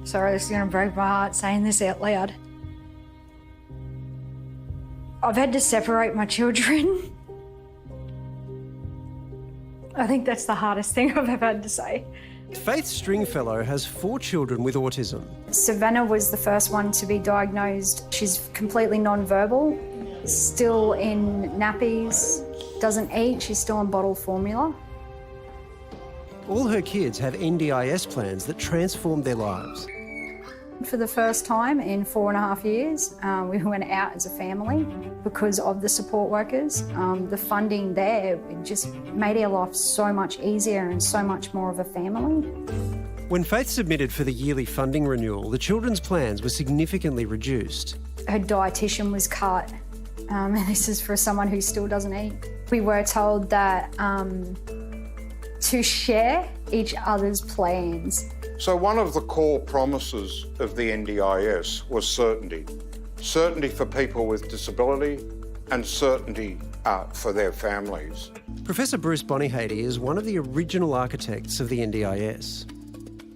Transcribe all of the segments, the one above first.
Sorry, this is going to break my heart saying this out loud. I've had to separate my children. I think that's the hardest thing I've ever had to say. Faith Stringfellow has 4 children with autism. Savannah was the first one to be diagnosed. She's completely non-verbal, still in nappies, doesn't eat, she's still on bottled formula. All her kids have NDIS plans that transform their lives. For the first time in 4.5 years, we went out as a family because of the support workers. The funding there it just made our life so much easier and so much more of a family. When Faith submitted for the yearly funding renewal, the children's plans were significantly reduced. Her dietitian was cut, and this is for someone who still doesn't eat. We were told that to share each other's plans. So one of the core promises of the NDIS was certainty. Certainty for people with disability and certainty for their families. Professor Bruce Bonyhady is one of the original architects of the NDIS.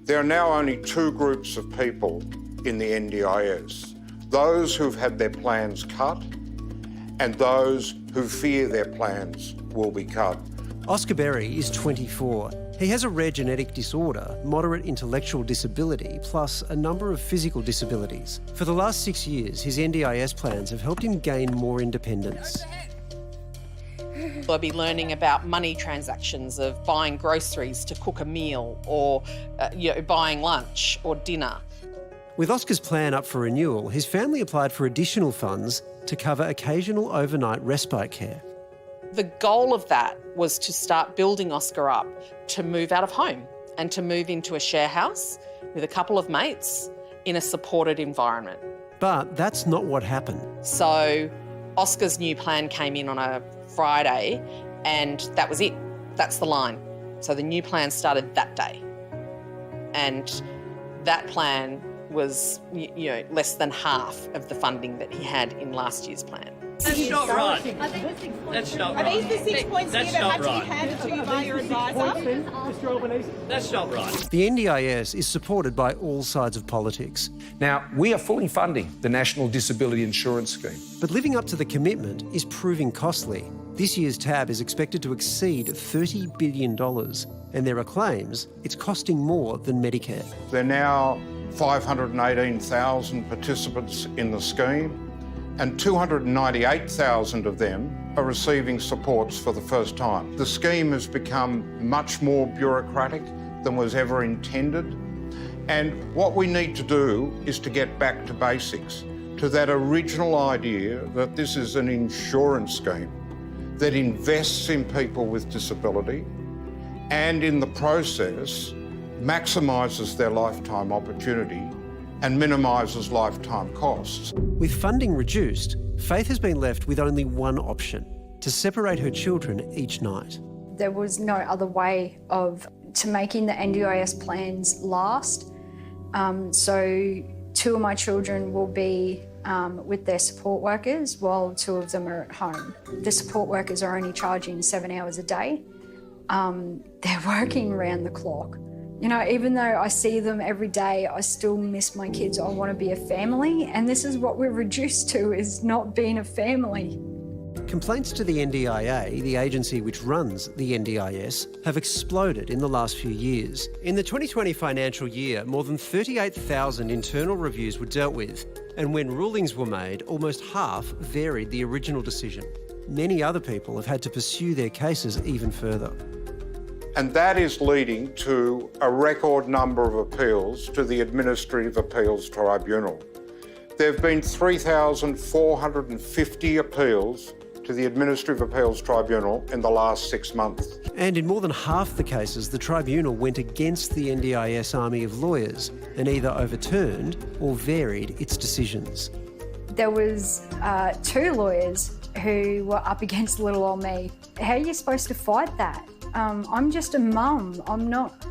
There are now only 2 groups of people in the NDIS. Those who've had their plans cut and those who fear their plans will be cut. Oscar Berry is 24. He has a rare genetic disorder, moderate intellectual disability, plus a number of physical disabilities. For the last 6 years, his NDIS plans have helped him gain more independence. I'll be learning about money transactions of buying groceries to cook a meal or buying lunch or dinner. With Oscar's plan up for renewal, his family applied for additional funds to cover occasional overnight respite care. The goal of that was to start building Oscar up to move out of home and to move into a share house with a couple of mates in a supported environment. But that's not what happened. So Oscar's new plan came in on a Friday and that was it. That's the line. So the new plan started that day. And that plan was less than half of the funding that he had in last year's plan. That's not right. That's not right. Are these the 6 points here that had to be handed to you by your advisor? That's not right. The NDIS is supported by all sides of politics. Now, we are fully funding the National Disability Insurance Scheme. But living up to the commitment is proving costly. This year's tab is expected to exceed $30 billion, and there are claims it's costing more than Medicare. There are now 518,000 participants in the scheme, and 298,000 of them are receiving supports for the first time. The scheme has become much more bureaucratic than was ever intended, and what we need to do is to get back to basics, to that original idea that this is an insurance scheme that invests in people with disability and in the process maximises their lifetime opportunity and minimises lifetime costs. With funding reduced, Faith has been left with only one option: to separate her children each night. There was no other way to making the NDIS plans last. So 2 of my children will be with their support workers while 2 of them are at home. The support workers are only charging 7 hours a day. They're working around the clock. Even though I see them every day, I still miss my kids. I want to be a family, and this is what we're reduced to, is not being a family. Complaints to the NDIA, the agency which runs the NDIS, have exploded in the last few years. In the 2020 financial year, more than 38,000 internal reviews were dealt with, and when rulings were made, almost half varied the original decision. Many other people have had to pursue their cases even further. And that is leading to a record number of appeals to the Administrative Appeals Tribunal. There have been 3,450 appeals to the Administrative Appeals Tribunal in the last 6 months. And in more than half the cases, the tribunal went against the NDIS army of lawyers and either overturned or varied its decisions. There was 2 lawyers who were up against little old me. How are you supposed to fight that? I'm just a mum. I'm not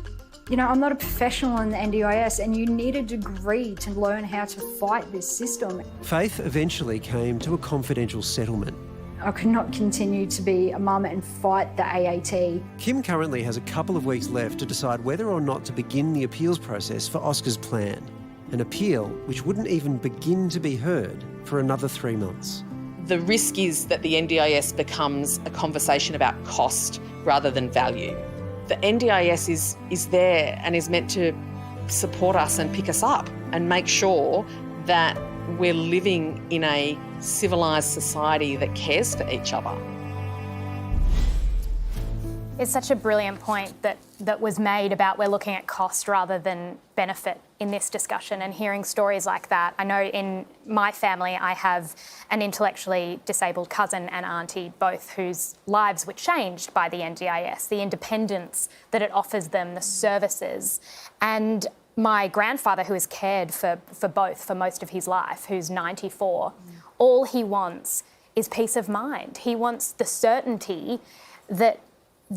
a professional in the NDIS, and you need a degree to learn how to fight this system. Faith eventually came to a confidential settlement. I could not continue to be a mum and fight the AAT. Kim currently has a couple of weeks left to decide whether or not to begin the appeals process for Oscar's plan. an appeal which wouldn't even begin to be heard for another 3 months. The risk is that the NDIS becomes a conversation about cost rather than value. The NDIS is there and is meant to support us and pick us up and make sure that we're living in a civilised society that cares for each other. It's such a brilliant point that was made about we're looking at cost rather than benefit in this discussion, and hearing stories like that. I know in my family I have an intellectually disabled cousin and auntie, both whose lives were changed by the NDIS, the independence that it offers them, the services. And my grandfather, who has cared for both for most of his life, who's 94, all he wants is peace of mind. He wants the certainty that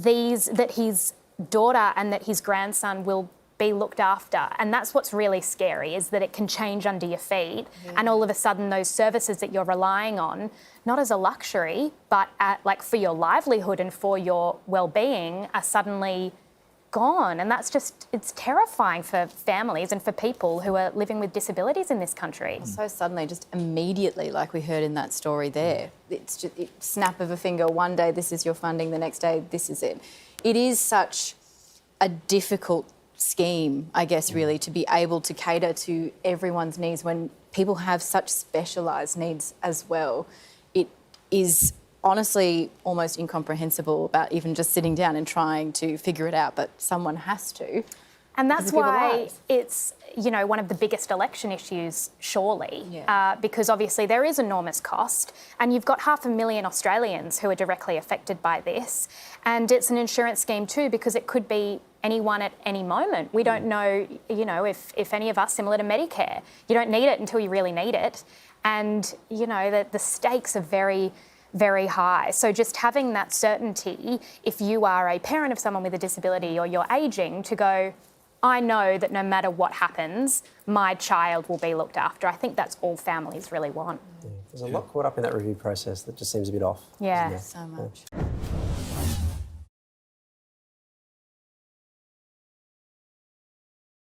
his daughter and that his grandson will be looked after. And that's what's really scary, is that it can change under your feet. And all of a sudden those services that you're relying on, not as a luxury, but like for your livelihood and for your well-being, are suddenly gone. And that's just, it's terrifying for families and for people who are living with disabilities in this country. So suddenly, just immediately, like we heard in that story there, it's just snap of a finger. One day this is your funding, the next day this is it. It is such a difficult scheme, I guess, really, to be able to cater to everyone's needs when people have such specialised needs as well. It is honestly almost incomprehensible about even just sitting down and trying to figure it out, but someone has to. And that's why it's, you know, one of the biggest election issues, surely, because obviously there is enormous cost, and you've got 500,000 Australians who are directly affected by this. And it's an insurance scheme too, because it could be anyone at any moment. We don't know, you know, if any of us, similar to Medicare, you don't need it until you really need it. And, you know, the stakes are very, very high. So just having that certainty, if you are a parent of someone with a disability or you're ageing, to go, I know that no matter what happens, my child will be looked after. I think that's all families really want. There's a lot caught up in that review process that just seems a bit off. Yeah. So much.